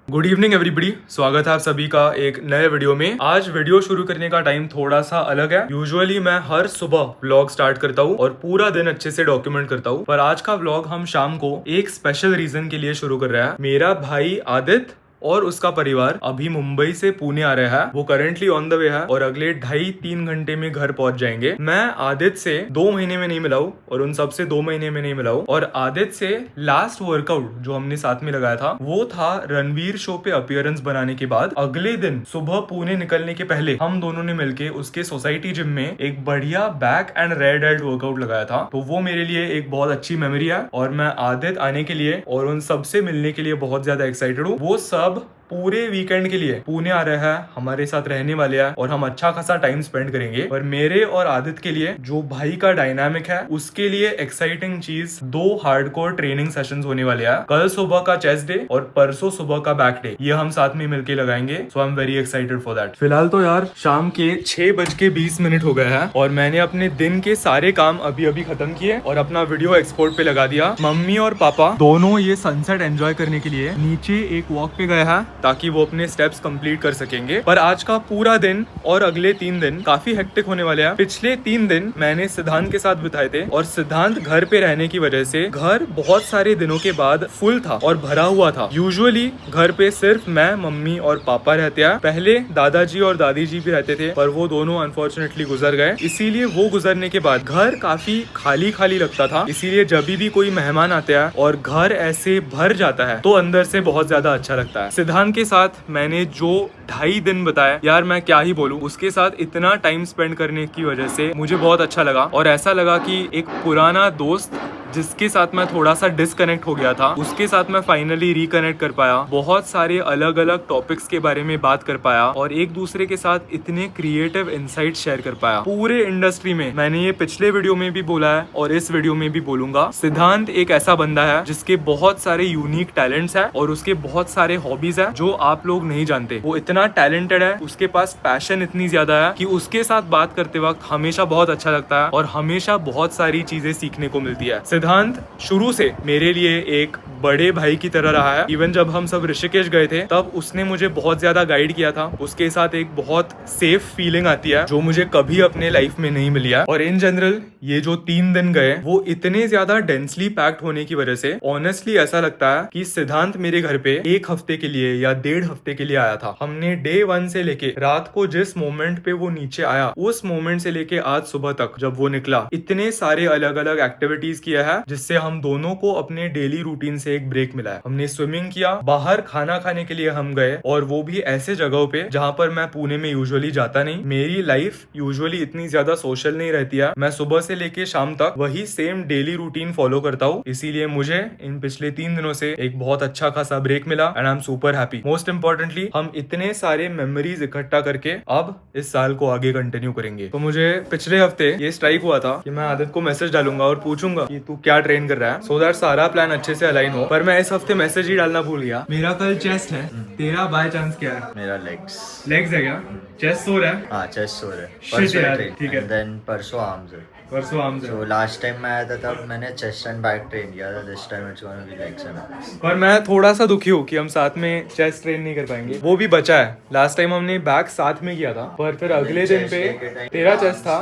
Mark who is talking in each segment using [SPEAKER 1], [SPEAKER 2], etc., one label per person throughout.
[SPEAKER 1] Good evening everybody, स्वागत है आप सभी का एक नए वीडियो में। आज वीडियो शुरू करने का टाइम थोड़ा सा अलग है। यूजुअली मैं हर सुबह व्लॉग स्टार्ट करता हूँ और पूरा दिन अच्छे से डॉक्यूमेंट करता हूँ, पर आज का व्लॉग हम शाम को एक स्पेशल रीजन के लिए शुरू कर रहे हैं। मेरा भाई आदित्य और उसका परिवार अभी मुंबई से पुणे आ रहा है। वो करेंटली ऑन द वे है और अगले 2.5-3 घंटे में घर पहुंच जाएंगे। मैं आदित्य से 2 महीने में नहीं मिला हूँ और उन सबसे 2 महीने में नहीं मिला हूँ। और आदित्य से लास्ट वर्कआउट जो हमने साथ में लगाया था वो था रणवीर शो पे अपीयरेंस बनाने के बाद। अगले दिन सुबह पुणे निकलने के पहले हम दोनों ने मिलके उसके सोसाइटी जिम में एक बढ़िया back and rare dealt workout लगाया था। तो वो मेरे लिए एक बहुत अच्छी मेमोरी है और मैं आदित्य आने के लिए और उन सबसे मिलने के लिए बहुत ज्यादा एक्साइटेड हूँ। वो सब पूरे वीकेंड के लिए पुणे आ रहा है, हमारे साथ रहने वाले हैं और हम अच्छा खासा टाइम स्पेंड करेंगे। और मेरे और आदित्य के लिए जो भाई का डायनामिक है उसके लिए एक्साइटिंग चीज 2 हार्डकोर ट्रेनिंग सेशंस होने वाले हैं। कल सुबह का चेस्ट डे और परसों सुबह का बैक डे, ये हम साथ में मिलके लगाएंगे। So I am very excited for that. फिलहाल तो यार शाम के 6:20 हो गए हैं और मैंने अपने दिन के सारे काम अभी अभी खत्म किए और अपना वीडियो एक्सपोर्ट पे लगा दिया। मम्मी और पापा दोनों ये सनसेट एंजॉय करने के लिए नीचे एक वॉक पे गए हैं ताकि वो अपने स्टेप्स कंप्लीट कर सकेंगे। पर आज का पूरा दिन और अगले 3 दिन काफी हेक्टिक होने वाले हैं। पिछले 3 दिन मैंने सिद्धांत के साथ बिताए थे और सिद्धांत घर पे रहने की वजह से घर बहुत सारे दिनों के बाद फुल था और भरा हुआ था। यूजुअली घर पे सिर्फ मैं, मम्मी और पापा रहते हैं। पहले दादाजी और दादी जी भी रहते थे पर वो दोनों अनफॉर्चुनेटली गुजर गए। इसीलिए वो गुजरने के बाद घर काफी खाली खाली लगता था। इसीलिए जब भी कोई मेहमान आते हैं और घर ऐसे भर जाता है तो अंदर से बहुत ज्यादा अच्छा लगता है। सिद्धांत के साथ मैंने जो 2.5 दिन बताया, यार मैं क्या ही बोलूं, उसके साथ इतना टाइम स्पेंड करने की वजह से मुझे बहुत अच्छा लगा और ऐसा लगा कि एक पुराना दोस्त जिसके साथ मैं थोड़ा सा डिस्कनेक्ट हो गया था उसके साथ मैं फाइनली रिकनेक्ट कर पाया। बहुत सारे अलग अलग टॉपिक्स के बारे में बात कर पाया और एक दूसरे के साथ इतने क्रिएटिव इनसाइट शेयर कर पाया। पूरे इंडस्ट्री में मैंने ये पिछले वीडियो में भी बोला है और इस वीडियो में भी बोलूंगा, सिद्धांत एक ऐसा बंदा है जिसके बहुत सारे यूनिक टैलेंट्स है और उसके बहुत सारे हॉबीज है जो आप लोग नहीं जानते। वो इतना टैलेंटेड है, उसके पास पैशन इतनी ज्यादा है कि उसके साथ बात करते वक्त हमेशा बहुत अच्छा लगता है और हमेशा बहुत सारी चीजें सीखने को मिलती है। सिद्धांत शुरू से मेरे लिए एक बड़े भाई की तरह रहा है। इवन जब हम सब ऋषिकेश गए थे तब उसने मुझे बहुत ज्यादा गाइड किया था। उसके साथ एक बहुत सेफ फीलिंग आती है जो मुझे कभी अपने लाइफ में नहीं मिली है। और इन जनरल ये जो 3 दिन गए वो इतने ज्यादा डेंसली पैक्ड होने की वजह से ऑनेस्टली ऐसा लगता है कि सिद्धांत मेरे घर पे 1 हफ्ते के लिए या 1.5 हफ्ते के लिए आया था। हमने डे 1 से लेके रात को जिस मोमेंट पे वो नीचे आया उस मोमेंट से लेके आज सुबह तक जब वो निकला, इतने सारे अलग अलग एक्टिविटीज किया है जिससे हम दोनों को अपने डेली रूटीन से एक ब्रेक मिला है। हमने स्विमिंग किया, बाहर खाना खाने के लिए हम गए और वो भी ऐसे जगहों पे जहाँ पर मैं पुणे में यूजुअली जाता नहीं। मेरी लाइफ यूजुअली इतनी ज्यादा सोशल नहीं रहती है। मैं सुबह से लेके शाम तक वही सेम डेली रूटीन फॉलो करता हूँ। इसीलिए मुझे इन पिछले 3 दिनों से एक बहुत अच्छा खासा ब्रेक मिला and I am super happy. Most importantly हम इतने सारे मेमोरीज इकट्ठा करके अब इस साल को आगे कंटिन्यू करेंगे। तो मुझे पिछले हफ्ते ये स्ट्राइक हुआ था कि मैं आदित्य को मैसेज डालूंगा और पूछूंगा कि तू क्या ट्रेन कर रहा है, सो दैट सारा प्लान अच्छे से अलाइन हो। पर मैं इस हफ्ते मैसेज ही डालना भूल गया। मेरा कल चेस्ट है, तेरा बाय चांस क्या है?
[SPEAKER 2] मेरा लेग्स
[SPEAKER 1] है क्या? चेस्ट सो रहा है?
[SPEAKER 2] हाँ, चेस्ट सो रहा है।
[SPEAKER 1] Shit यार, ठीक है।
[SPEAKER 2] देन परसों आर्म्स है।
[SPEAKER 1] परसों आर्म्स है।
[SPEAKER 2] तो लास्ट टाइम मैं आया था तब मैंने चेस्ट एंड बैक ट्रेन किया था। This time it's gonna be legs and arms.
[SPEAKER 1] पर मैं थोड़ा सा दुखी हूँ कि हम साथ में चेस्ट ट्रेन नहीं कर पाएंगे। वो भी बचा है। लास्ट टाइम हमने बैक साथ में किया था पर फिर अगले दिन पे तेरा चेस्ट था,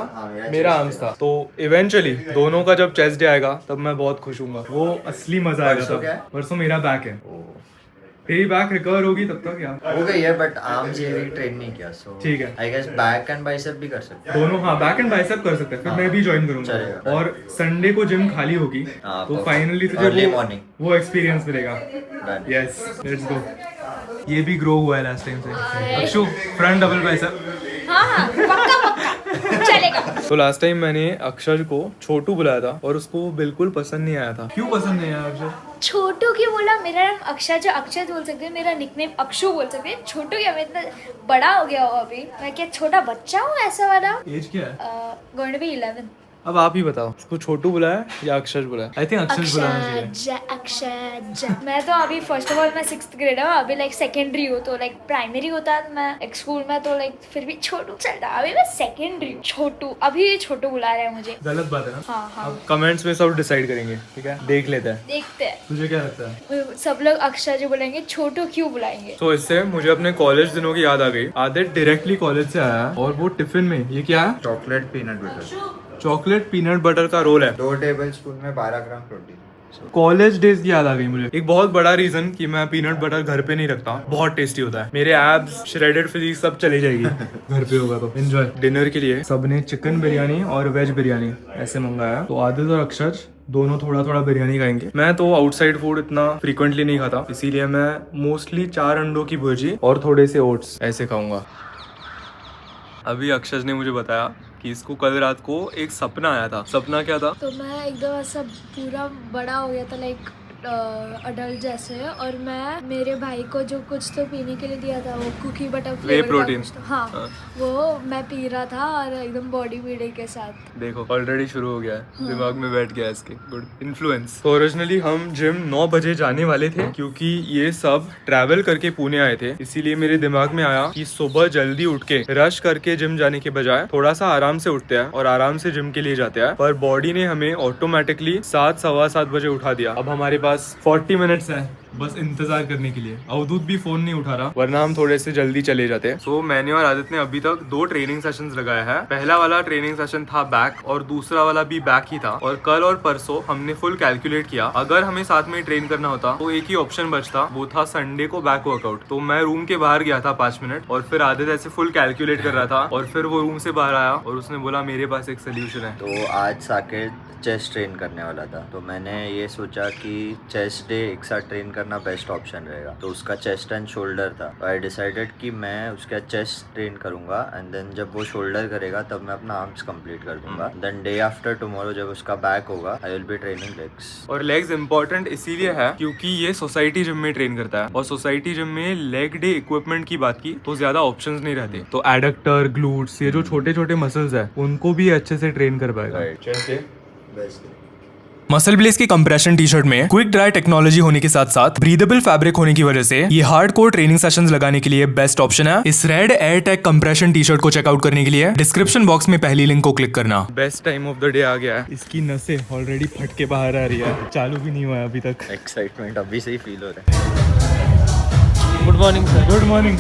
[SPEAKER 1] मेरा आर्म्स था। तो इवेंचुअली दोनों का जब चेस्ट डे आएगा तब मैं बहुत खुश हूँ। वो असली मजा आएगा तब। परसों मेरा बैक है, तेरी बैक रिकवर होगी तब तक यार।
[SPEAKER 2] हो गई है बट आर्म्स ये भी ट्रेन नहीं किया। सो
[SPEAKER 1] ठीक है,
[SPEAKER 2] I guess back and bicep भी कर सकते हैं
[SPEAKER 1] दोनों। हाँ, बैक एंड बाइसेप कर सकते हैं। फिर मैं भी ज्वाइन करूंगा
[SPEAKER 2] चलेगा।
[SPEAKER 1] और संडे को जिम खाली होगी तो फाइनली तुझे वो एक्सपीरियंस मिलेगा। Yes, let's go. ये भी ग्रो हुआ है लास्ट टाइम से। Akshu, front double bicep.
[SPEAKER 3] हाँ, पक्का चलेगा।
[SPEAKER 1] तो लास्ट टाइम मैंने अक्षर को छोटू बुलाया था और उसको वो बिल्कुल पसंद नहीं आया था। क्यों पसंद नहीं आया अक्षर?
[SPEAKER 3] छोटू क्यों बोला? मेरा नाम अक्षय, जो अक्षय बोल सकते हैं, मेरा निकनेम अक्षु बोल सकते हैं। छोटू क्या, मैं इतना बड़ा हो गया हूँ अभी, मैं क्या छोटा बच्चा हूँ ऐसा वाला?
[SPEAKER 1] एज क्या है?
[SPEAKER 3] Going to be 11।
[SPEAKER 1] अब आप ही बताओ, उसको छोटू बुलाया या अक्षर बुलाया? आई थिंक अक्षर बुलाना चाहिए।
[SPEAKER 3] अक्षर मैं तो अभी फर्स्ट ऑफ ऑल मैं 6th ग्रेड हूँ, अभी लाइक सेकेंडरी हूँ, तो लाइक प्राइमरी होता है मैं एक स्कूल में, तो लाइक फिर भी छोटू चलता, अभी मैं सेकेंडरी हूँ। छोटू, अभी छोटू बुला रहे हैं मुझे।
[SPEAKER 1] गलत बात है ना?
[SPEAKER 3] हाँ हाँ,
[SPEAKER 1] अब कमेंट्स में सब डिसाइड करेंगे, ठीक है? देख लेते हैं,
[SPEAKER 3] देखते हैं।
[SPEAKER 1] तुझे क्या लगता है?
[SPEAKER 3] सब लोग अक्षर जो बुलाएंगे, छोटू क्यों बुलाएंगे?
[SPEAKER 1] तो इससे मुझे अपने कॉलेज दिनों की याद आ गई। आदित्य डायरेक्टली कॉलेज से आया और वो टिफिन में ये क्या है?
[SPEAKER 2] Chocolate peanut butter,
[SPEAKER 1] chocolate peanut butter का रोल है।
[SPEAKER 2] 2 टेबल स्पून में 12 ग्राम प्रोटीन।
[SPEAKER 1] कॉलेज डेज की याद आ गई मुझे। एक बहुत बड़ा रीजन कि मैं पीनट बटर घर पे नहीं रखता, बहुत टेस्टी होता है। मेरे एब्स, श्रेडेड फिजिक सब चली जाएगी घर पे होगा तो। एंजॉय। डिनर के लिए सबने चिकन बिरयानी और वेज बिरयानी ऐसे मंगाया। तो आदित्य और अक्षर दोनों थोड़ा थोड़ा बिरयानी खाएंगे। मैं तो आउटसाइड फूड इतना फ्रीक्वेंटली नहीं खाता, इसीलिए मैं मोस्टली 4 अंडों की भुर्जी और थोड़े से ओट्स ऐसे खाऊंगा। अभी अक्षर ने मुझे बताया कि इसको कल रात को एक सपना आया था। सपना क्या था?
[SPEAKER 3] तो मैं एकदम ऐसा पूरा बड़ा हो गया था, लाइक अडल्ट जैसे, और मैं मेरे भाई को जो कुछ तो पीने के लिए दिया था, वो कुकी बटर फ्लेवर
[SPEAKER 1] प्रोटीन।
[SPEAKER 3] हाँ, वो मैं पी रहा था और एकदम बॉडी बिल्डिंग के साथ।
[SPEAKER 1] देखो ऑलरेडी शुरू हो गया है, दिमाग में बैठ गया है इसके। Good influence. तो ओरिजिनली हम जिम 9 बजे जाने वाले थे, क्योंकि ये सब ट्रैवल करके पुणे आए थे। इसीलिए मेरे दिमाग में आया कि सुबह जल्दी उठ के रश करके जिम जाने के बजाय थोड़ा सा आराम से उठते हैं और आराम से जिम के लिए जाते हैं। पर बॉडी ने हमें ऑटोमेटिकली 7, सवा 7 बजे उठा दिया। अब हमारे पास 40 मिनट्स है बस इंतजार करने के लिए। अवधूत भी फोन नहीं उठा रहा, वरना हम थोड़े से जल्दी चले जाते हैं। सो मैंने और आदित्य ने अभी तक 2 ट्रेनिंग सेशंस लगाया है। पहला वाला ट्रेनिंग सेशन था बैक और दूसरा वाला भी बैक ही था। और कल और परसों हमने फुल कैलकुलेट किया, अगर हमें साथ में ट्रेन करना होता तो एक ही ऑप्शन बचता, वो था संडे को बैक वर्कआउट। तो मैं रूम के बाहर गया था 5 मिनट और फिर आदित्य ऐसे फुल कैलकुलेट कर रहा था और फिर वो रूम से बाहर आया और उसने बोला मेरे पास एक सोल्यूशन है।
[SPEAKER 2] तो आज साकेत चेस्ट ट्रेन करने वाला था, तो मैंने ये सोचा कि चेस्ट डे एक साथ ट्रेन करना बेस्ट ऑप्शन रहेगा। तो उसका चेस्ट एंड शोल्डर था, तो आई डिसाइडेड कि मैं उसका चेस्ट ट्रेन करूंगा एंड देन जब वो शोल्डर करेगा तब मैं अपना आर्म्स कंप्लीट कर दूंगा। देन डे आफ्टर टुमारो जब उसका बैक होगा I will be training legs.
[SPEAKER 1] और लेग्स इंपॉर्टेंट इसीलिए है क्योंकि ये सोसाइटी जिम में ट्रेन करता है और सोसाइटी जिम में लेग डे इक्विपमेंट की बात की तो ज्यादा ऑप्शंस नहीं रहते। तो एडक्टर, ग्लूट्स, ये जो छोटे छोटे मसल्स है उनको भी अच्छे से ट्रेन कर पाएगा। Chest day
[SPEAKER 2] best.
[SPEAKER 1] Muscle bless की कंप्रेशन टी शर्ट में क्विक ड्राई टेक्नोलॉजी होने के साथ साथ ब्रीदेबल फैब्रिक होने की वजह से ये हार्डकोर ट्रेनिंग सेशंस लगाने के लिए बेस्ट ऑप्शन है। इस red air tech compression T shirt को चेकआउट करने के लिए डिस्क्रिप्शन बॉक्स में पहली लिंक को क्लिक करना। Best time of the day आ गया है। इसकी नसें ऑलरेडी फट के बाहर आ रही है, चालू भी नहीं हुआ है अभी तक।
[SPEAKER 2] एक्साइटमेंट अभी से ही फील हो रहा है।
[SPEAKER 1] Good morning sir. Good morning.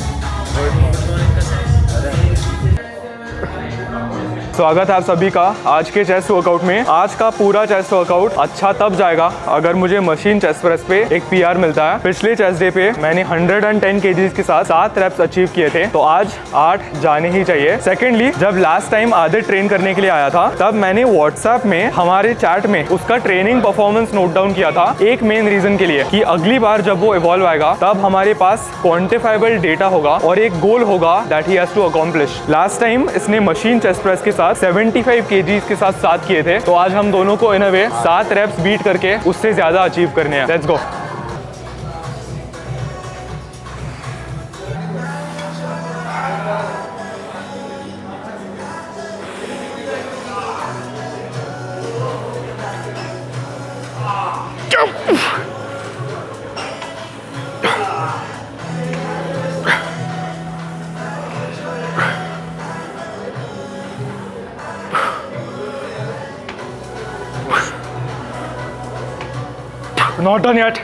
[SPEAKER 1] स्वागत है आप सभी का आज के चेस्ट वर्कआउट में। आज का पूरा चेस्ट वर्कआउट अच्छा तब जाएगा अगर मुझे मशीन चेस्ट प्रेस पे एक PR मिलता है। पिछले चेस्ट डे पे मैंने 110 kgs के साथ 7 रेप्स अचीव किए थे, तो आज 8 जाने ही चाहिए। सेकेंडली, जब लास्ट टाइम आदित्य ट्रेन करने के लिए आया था तब मैंने व्हाट्सएप में हमारे चैट में उसका ट्रेनिंग परफॉर्मेंस नोट डाउन किया था, एक मेन रीजन के लिए कि अगली बार जब वो इवॉल्व आएगा तब हमारे पास क्वांटिफाइबल डेटा होगा और एक गोल होगा that he has to accomplish. Last time इसने मशीन चेस्ट प्रेस के साथ 75 kgs के साथ 7 किए थे, तो आज हम दोनों को इन अ वे 7 रेप्स बीट करके उससे ज्यादा अचीव करने हैं। Let's go. Not done yet.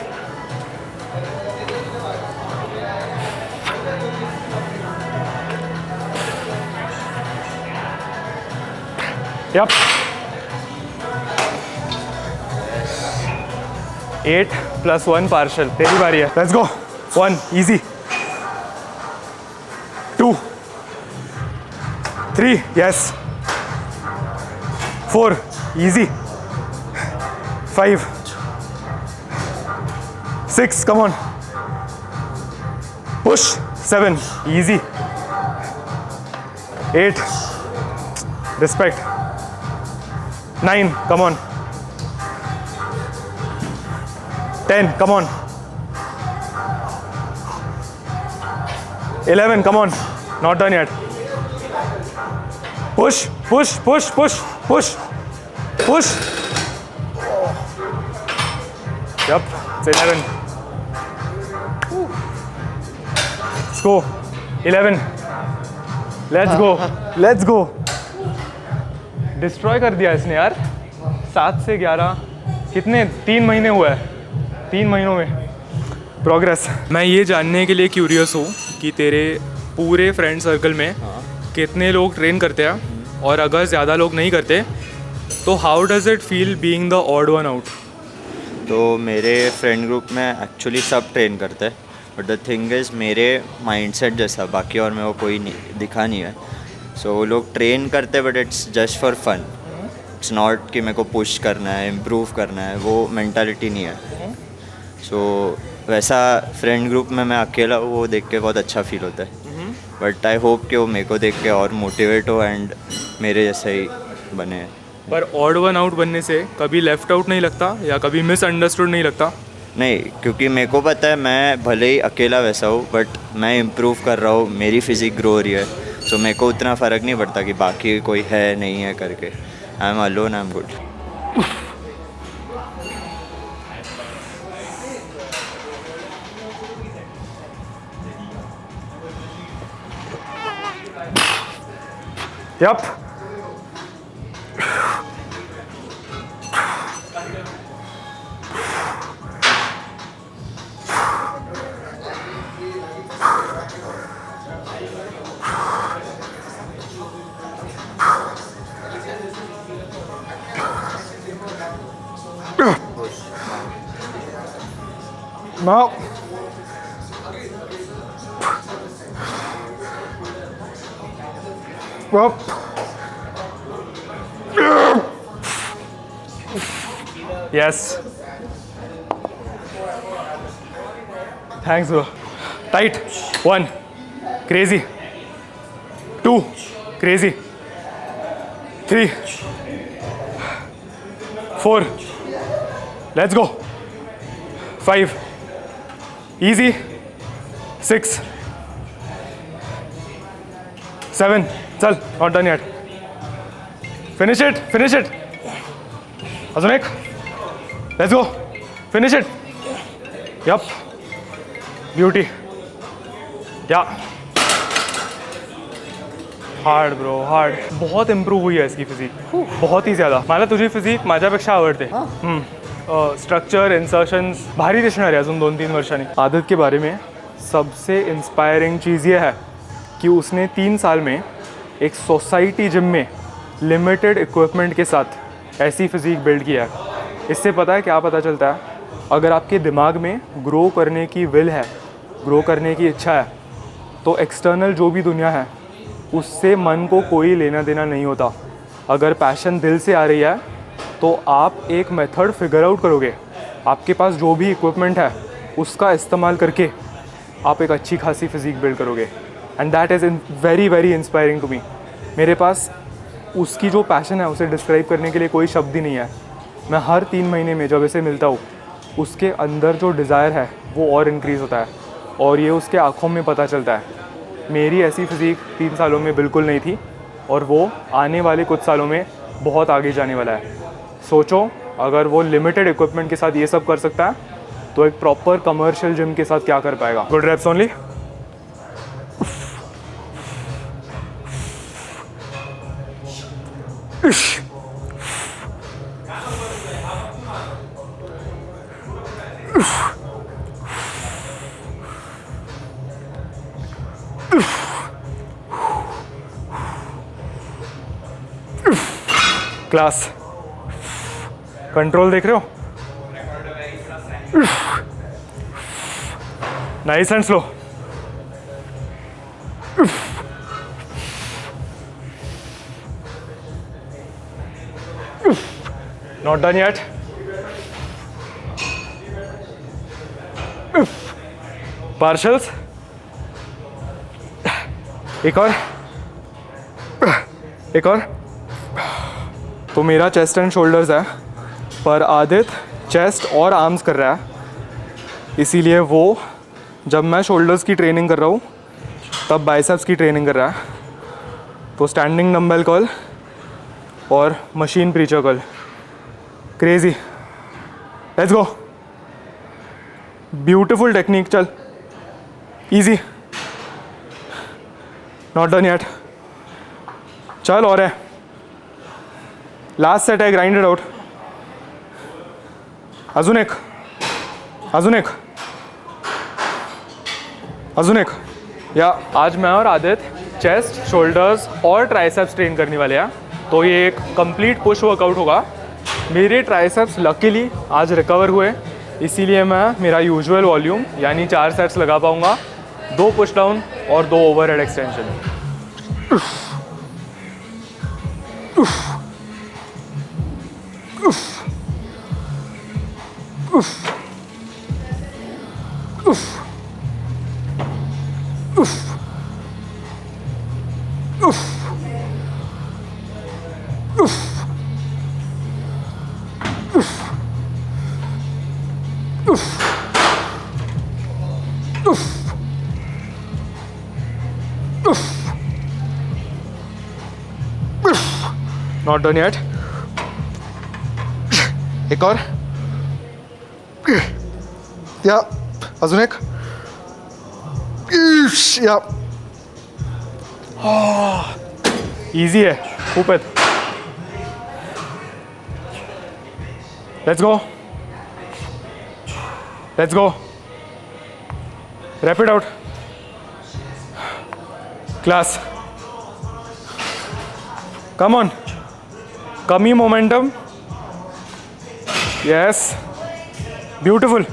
[SPEAKER 1] Yep. 8 + 1 partial. तेरी बारी है. Let's go. 1 easy. 2 3 yes. 4 easy. 5 6 come on. Push. 7 easy. 8 respect. 9 come on. 10 come on. 11 come on. Not done yet. Push push push push push. Push. Yep, it's 11. Let's go. 11. Let's go. Let's go. Destroy कर दिया इसने यार। 7 से 11 कितने 3 महीने हुए हैं, 3 महीनों में प्रोग्रेस। मैं ये जानने के लिए क्यूरियस हूँ कि तेरे पूरे फ्रेंड सर्कल में कितने लोग ट्रेन करते हैं, और अगर ज़्यादा लोग नहीं करते तो how does it feel being the odd one out?
[SPEAKER 2] तो मेरे फ्रेंड ग्रुप में एक्चुअली सब ट्रेन करते हैं, बट द थिंग इज़ मेरे माइंडसेट जैसा बाकी और में वो कोई नहीं दिखा नहीं है। सो वो लोग ट्रेन करते but it's just for fun, it's not कि मेरे को पुश करना है, इम्प्रूव करना है, वो मेंटालिटी नहीं है। सो वैसा फ्रेंड ग्रुप में मैं अकेला हूँ, वो देख के बहुत अच्छा फील होता है। बट आई होप कि वो मेरे को देख के और मोटिवेट हो एंड मेरे जैसे ही बने।
[SPEAKER 1] पर ऑड वन आउट बनने से कभी लेफ्ट आउट नहीं लगता या कभी मिसअंडरस्टूड नहीं लगता?
[SPEAKER 2] नहीं, क्योंकि मेरे को पता है मैं भले ही अकेला वैसा हूँ बट मैं इम्प्रूव कर रहा हूँ, मेरी फिज़िक ग्रो हो रही है। सो मेरे को उतना फ़र्क नहीं पड़ता कि बाकी कोई है नहीं है करके। I am alone, I am good.
[SPEAKER 1] Yep. Now. Well. Yes. Thanks, bro. Tight. 1. Crazy. 2. Crazy. 3. 4. Let's go. 5. Easy. 6. 7. Chal, not done yet. Finish it. Finish it. अजून एक. Let's go. Finish it. Yup. Beauty. Yeah. Hard bro, hard. बहुत improve हुई है इसकी physique, बहुत ही ज़्यादा. मला तुझी फिजिक माझ्यापेक्षा आवडते. स्ट्रक्चर, इन्सर्शन्स भारी दिसणार आहे अजून 2-3 वर्षांनी. आदत के बारे में सबसे इंस्पायरिंग चीज़ ये है कि उसने 3 साल में एक सोसाइटी जिम में लिमिटेड इक्विपमेंट के साथ ऐसी फिजिक बिल्ड किया है. इससे पता है क्या पता चलता है? अगर आपके दिमाग में ग्रो करने की विल है, ग्रो करने की इच्छा है, तो एक्सटर्नल जो भी दुनिया है उससे मन को कोई लेना देना नहीं होता. अगर पैशन दिल से आ रही है तो आप एक मेथड फिगर आउट करोगे. आपके पास जो भी इक्विपमेंट है उसका इस्तेमाल करके आप एक अच्छी खासी फिजिक बिल्ड करोगे. And that is very very inspiring to me. मेरे पास उसकी जो पैशन है उसे डिस्क्राइब करने के लिए कोई शब्द ही नहीं है. मैं हर 3 महीने में जब इसे मिलता हूँ उसके अंदर जो डिज़ायर है वो और इंक्रीज़ होता है, और ये उसके आँखों में पता चलता है. मेरी ऐसी फिजिक 3 सालों में बिल्कुल नहीं थी, और वो आने वाले कुछ सालों में बहुत आगे जाने वाला है. सोचो, अगर वो लिमिटेड इक्विपमेंट के साथ ये सब कर सकता है तो एक प्रॉपर कमर्शियल जिम के साथ क्या कर पाएगा. Good reps only. Class. Control देख रहे हो? Nice and slow. Not done yet. Partials. एक और, एक और. तो मेरा चेस्ट एंड शोल्डर्स है, पर आदित्य चेस्ट और आर्म्स कर रहा है. इसीलिए वो जब मैं शोल्डर्स की ट्रेनिंग कर रहा हूँ तब बाइसेप्स की ट्रेनिंग कर रहा है. तो स्टैंडिंग डंबल कर्ल और machine preacher curl crazy, let's go, beautiful technique, चल, इजी, नॉट डन येट, चल और है, लास्ट सेट है, ग्राइंडेड आउट, अजून एक, अजून एक, अजून एक, या आज मैं और आदित्य चेस्ट, शोल्डर्स और ट्राइसेप्स ट्रेन करने वाले हैं। तो ये एक कंप्लीट पुश वर्कआउट होगा। मेरे ट्राइसेप्स लकीली आज रिकवर हुए, इसीलिए मैं मेरा यूजुअल वॉल्यूम यानी 4 सेट्स लगा पाऊँगा, 2 पुश डाउन और 2 overhead extension. Not done yet, एक और, या अजून एक, या इजी है, खूप आहेत, let's go, let's go, rapid out, class, come on, कमी मोमेंटम, यस, ब्यूटिफुल,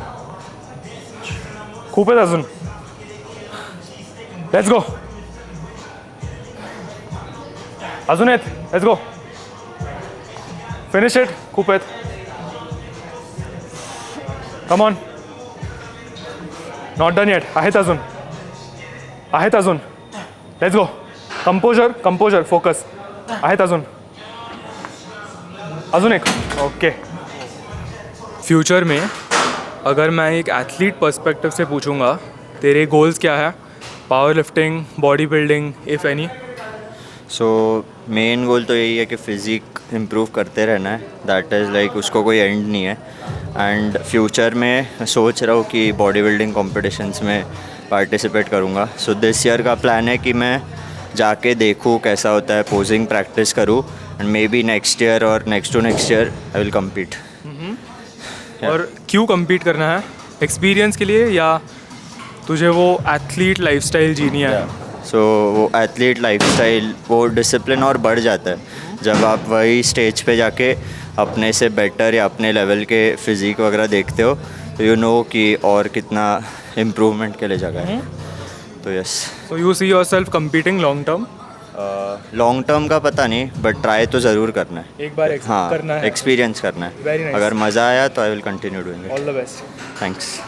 [SPEAKER 1] खूप आहेत अजून, लेट्स गो, अजून आहेत, लेट्स गो, फिनिश इट, खूप आहेत, come on, not done yet, आहेत अजून, आहेत अजून, let's go, composer, composer, focus, आहेत अजून, अजून एक, ओके। फ्यूचर में अगर मैं एक एथलीट पर्सपेक्टिव से पूछूंगा, तेरे गोल्स क्या है, power lifting, body building, if any?
[SPEAKER 2] So main goal तो यही है कि फ़िज़िक इम्प्रूव करते रहना है, दैट इज़ लाइक उसको कोई एंड नहीं है। एंड फ्यूचर में मैं सोच रहा हूँ कि बॉडी बिल्डिंग कॉम्पिटिशन्स में पार्टिसिपेट करूँगा। सो दिस ईयर का प्लान है कि मैं जाके देखूँ कैसा होता है, पोजिंग प्रैक्टिस करूँ, and maybe next year और next to next year I will compete.
[SPEAKER 1] और क्यों कम्पीट करना है, एक्सपीरियंस के लिए या तुझे वो एथलीट लाइफस्टाइल जीनी है?
[SPEAKER 2] सो वो एथलीट लाइफस्टाइल, वो डिसिप्लिन और बढ़ जाता है जब आप वही स्टेज पे जाके अपने से बेटर या अपने लेवल के फिज़िक वगैरह देखते हो, तो यू नो कि और कितना इम्प्रूवमेंट के लिए जगह है। तो yes,
[SPEAKER 1] so you see yourself competing long term?
[SPEAKER 2] Long term का पता नहीं, बट ट्राई तो ज़रूर करना है,
[SPEAKER 1] एक बार
[SPEAKER 2] हाँ,
[SPEAKER 1] करना है,
[SPEAKER 2] एक्सपीरियंस करना है।
[SPEAKER 1] Very nice.
[SPEAKER 2] अगर मज़ा आया तो I will continue doing it.
[SPEAKER 1] All the best.
[SPEAKER 2] Thanks.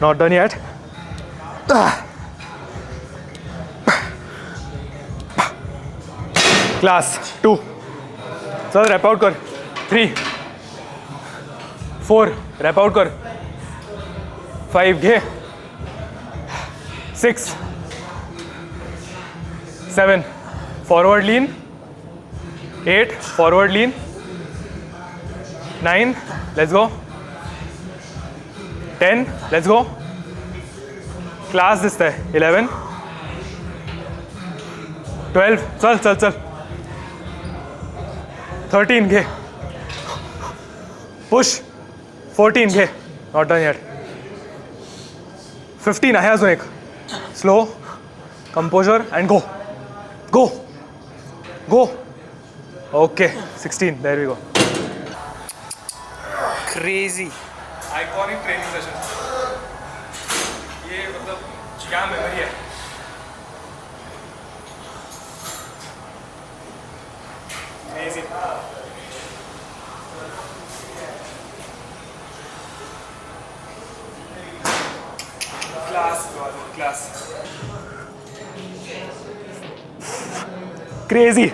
[SPEAKER 1] Not done yet. Class 2, चल रैप आउट कर, 3, 4, रैप आउट कर, 5, घे, 6, 7, forward lean, 8, forward lean, 9, let's go, 10, let's go, class दिसता है, 11, 12, चल चल चल, 13, घे, पुश, 14, घे, नॉट डन येट, 15 आहे अजून एक, slow, composer and go, go, go, okay, 16, there we go.
[SPEAKER 4] Crazy
[SPEAKER 1] iconic training session, ये मतलब क्या मेमोरी है। Amazing. क्रेजी।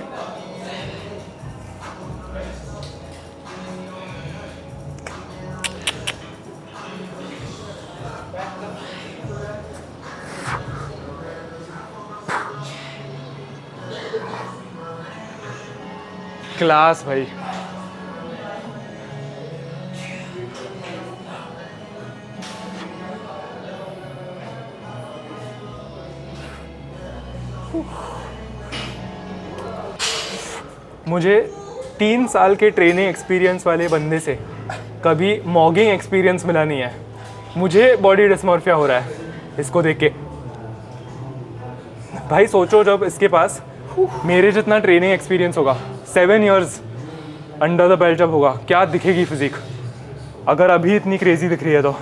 [SPEAKER 1] क्लास भाई। मुझे 3 साल के ट्रेनिंग एक्सपीरियंस वाले बंदे से कभी मॉगिंग एक्सपीरियंस मिला नहीं है। मुझे बॉडी डिस्मॉर्फिया हो रहा है इसको देख के। भाई सोचो जब इसके पास मेरे जितना ट्रेनिंग एक्सपीरियंस होगा, 7 इयर्स अंडर द बेल्ट जब होगा, क्या दिखेगी फिजिक, अगर अभी इतनी क्रेजी दिख रही है तो।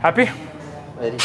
[SPEAKER 1] हैप्पी?
[SPEAKER 2] वेरी।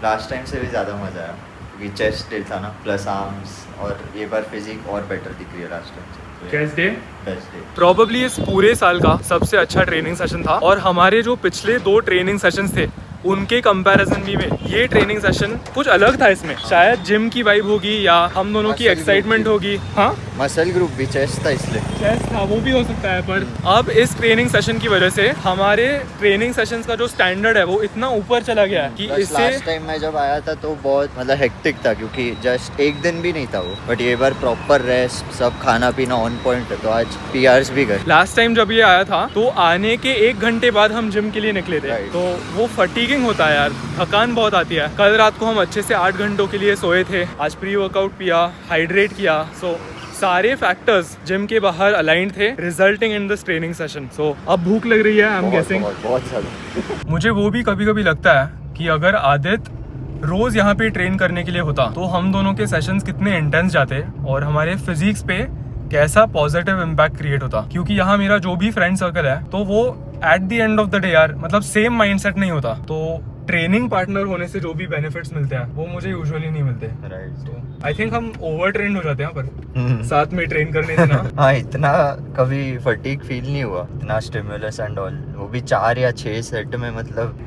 [SPEAKER 2] लास्ट टाइम से भी ज़्यादा मज़ा आया क्योंकि चेस्ट डे था ना, प्लस आर्म्स, और ये बार फिजिक और बेटर दिख रही है लास्ट टाइम से।
[SPEAKER 1] Chest day
[SPEAKER 2] best day
[SPEAKER 1] probably इस पूरे साल का सबसे अच्छा ट्रेनिंग सेशन था, और हमारे जो पिछले 2 ट्रेनिंग सेशंस थे उनके कंपैरिजन भी में ये ट्रेनिंग सेशन कुछ अलग था। इसमें शायद जिम की वाइब होगी या हम दोनों की एक्साइटमेंट होगी। हाँ,
[SPEAKER 2] मसल ग्रुप भी चेस्ट था इसलिए।
[SPEAKER 1] चेस्ट था, वो भी हो सकता है, पर अब इस ट्रेनिंग सेशन की वजह से हमारे ट्रेनिंग सेशंस का जो स्टैंडर्ड है वो इतना ऊपर चला गया है कि इससे
[SPEAKER 2] लास्ट टाइम मैं जब आया था तो बहुत मतलब हेक्टिक था क्योंकि जस्ट एक दिन भी नहीं था वो, बट ये बार प्रॉपर रेस्ट, सब खाना पीना ऑन पॉइंट है, तो आज PRs भी गए।
[SPEAKER 1] लास्ट टाइम जब ये आया था तो आने के 1 घंटे बाद हम जिम के लिए निकले थे,
[SPEAKER 2] Right.
[SPEAKER 1] तो वो फटीगिंग होता है यार, थकान बहुत आती है। कल रात को हम अच्छे से 8 घंटों के लिए सोए थे, आज प्री वर्कआउट पिया, हाइड्रेट किया, सो सारे फैक्टर्स जिम के बाहर अलाइंड थे, resulting in this training session. So अब भूख लग रही है, आई एम गेसिंग।
[SPEAKER 2] बहुत ज़्यादा।
[SPEAKER 1] मुझे वो भी कभी कभी लगता है कि अगर आदित्य रोज यहाँ पे ट्रेन करने के लिए होता तो हम दोनों के सेशंस कितने इंटेंस जाते और हमारे फिजिक्स पे कैसा पॉजिटिव इम्पैक्ट क्रिएट होता। क्योंकि यहाँ मेरा जो भी फ्रेंड सर्कल है तो वो at the end of the day यार मतलब सेम माइंडसेट नहीं होता, तो ट्रेनिंग पार्टनर होने से जो भी बेनिफिट्स मिलते हैं वो मुझे यूजुअली नहीं मिलते। तो आई थिंक हम ओवर ट्रेंड हो जाते हैं पर साथ में ट्रेन करने से ना।
[SPEAKER 2] हाँ, इतना कभी फटीग फील नहीं हुआ, इतना स्टिमुलस एंड ऑल, वो भी 4 या 6 सेट में मतलब।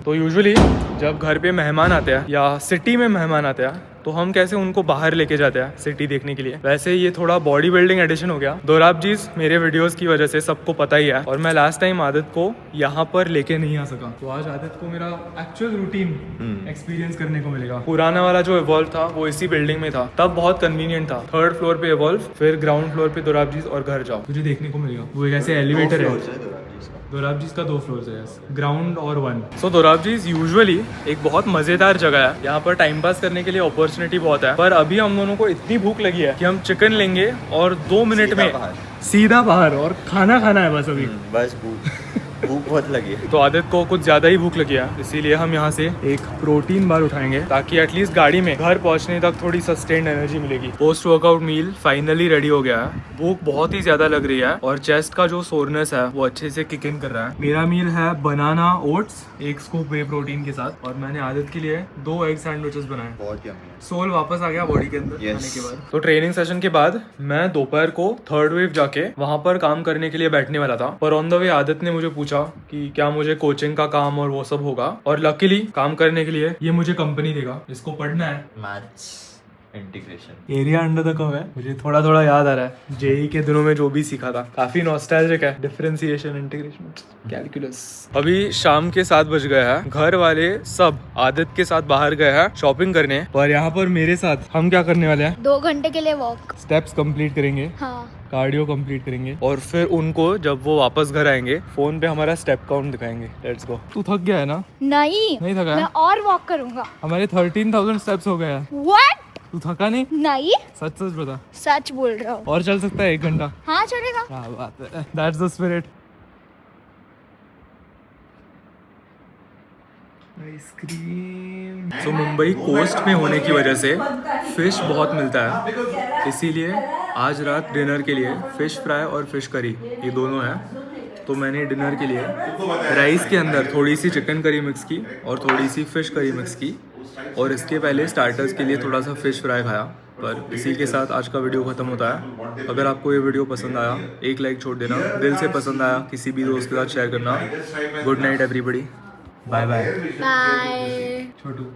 [SPEAKER 1] तो यूजुअली जब घर पे मेहमान आते हैं या सिटी में मेहमान आते हैं तो हम कैसे उनको बाहर लेके जाते हैं सिटी देखने के लिए। वैसे ये थोड़ा बॉडी बिल्डिंग एडिशन हो गया। दोराब जी मेरे वीडियोस की वजह से सबको पता ही है, और मैं लास्ट टाइम आदित्य को यहाँ पर लेके नहीं आ सका, तो आज आदित्य को मेरा एक्चुअल रूटीन एक्सपीरियंस करने को मिलेगा। पुराना वाला जो इवॉल्व था वो इसी बिल्डिंग में था, तब बहुत कन्वीनियंट था। 3rd फ्लोर पे इवॉल्व, फिर ग्राउंड फ्लोर पे दोराब जी और घर जाओ, तुझे देखने को मिलेगा। वो एक ऐसे एलिवेटर है, दोराब जी का 2 फ्लोर्स है, ग्राउंड और 1। सो दोराब जी यूजुअली एक बहुत मजेदार जगह है, यहाँ पर टाइम पास करने के लिए अपॉर्चुनिटी बहुत है। पर अभी हम दोनों को इतनी भूख लगी है कि हम चिकन लेंगे और 2 मिनट में सीधा बाहर और खाना खाना है बस। अभी
[SPEAKER 2] बस भूख बहुत लगी है।
[SPEAKER 1] तो आदित्य को कुछ ज्यादा ही भूख लगी है, इसीलिए हम यहाँ से एक प्रोटीन बार उठाएंगे ताकि एटलीस्ट गाड़ी में घर पहुँचने तक थोड़ी सस्टेन्ड एनर्जी मिलेगी। Post workout meal finally ready हो गया है। भूख बहुत ही ज्यादा लग रही है और चेस्ट का जो सोरनेस है वो अच्छे से किक इन कर रहा है। मेरा मील है बनाना ओट्स 1 स्कूप वे प्रोटीन के साथ, और मैंने आदित्य के लिए 2 एग सैंडविचेस बनाए।
[SPEAKER 2] बहुत यम्मी है।
[SPEAKER 1] सोल वापस आ गया बॉडी के अंदर
[SPEAKER 2] Yes.
[SPEAKER 1] आने के बाद। तो ट्रेनिंग सेशन के बाद मैं दोपहर को 3rd वेव जाके वहां पर काम करने के लिए बैठने वाला था, पर ऑन द वे आदित्य ने मुझे पूछा कि क्या मुझे कोचिंग का काम और वो सब होगा, और लकीली काम करने के लिए ये मुझे कंपनी देगा। इसको पढ़ना है,
[SPEAKER 2] maths integration,
[SPEAKER 1] area under the curve है। मुझे थोड़ा थोड़ा याद आ रहा है जेई के दिनों में जो भी सीखा था, काफी नॉस्टैल्जिक है। Differentiation, integration, calculus. अभी शाम के 7 बज गए हैं, घर वाले सब आदित्य के साथ बाहर गए हैं शॉपिंग करने, पर यहाँ पर मेरे साथ हम क्या करने वाले हैं?
[SPEAKER 3] 2 घंटे के लिए वॉक,
[SPEAKER 1] स्टेप्स कंप्लीट करेंगे,
[SPEAKER 3] हाँ
[SPEAKER 1] कार्डियो कंप्लीट करेंगे, और फिर उनको जब वो वापस घर आएंगे फोन पे हमारा स्टेप काउंट दिखाएंगे। Let's go. तू थक गया है ना?
[SPEAKER 3] नहीं
[SPEAKER 1] थका
[SPEAKER 3] मैं
[SPEAKER 1] है?
[SPEAKER 3] और वॉक करूंगा।
[SPEAKER 1] हमारे 13,000 स्टेप्स हो गए हैं।
[SPEAKER 3] व्हाट?
[SPEAKER 1] तू थका नहीं?
[SPEAKER 3] नहीं,
[SPEAKER 1] सच सच बता।
[SPEAKER 3] सच बोल रहा हूँ।
[SPEAKER 1] और चल सकता है 1 घंटा?
[SPEAKER 3] हाँ चलेगा।
[SPEAKER 1] क्या बात है, दैट्स द स्पिरिट। आइसक्रीम। तो मुंबई कोस्ट में होने की वजह से फिश बहुत मिलता है, इसीलिए आज रात डिनर के लिए फिश फ्राई और फिश करी ये दोनों है। तो मैंने डिनर के लिए राइस के अंदर थोड़ी सी चिकन करी मिक्स की और थोड़ी सी फिश करी मिक्स की, और इसके पहले स्टार्टर्स के लिए थोड़ा सा फिश फ्राई खाया। पर इसी के साथ आज का वीडियो ख़त्म होता है। अगर आपको ये वीडियो पसंद आया एक लाइक छोड़ देना, दिल से पसंद आया किसी भी दोस्त के साथ शेयर करना। Good night everybody, bye bye.
[SPEAKER 3] Bye.
[SPEAKER 1] छोटू।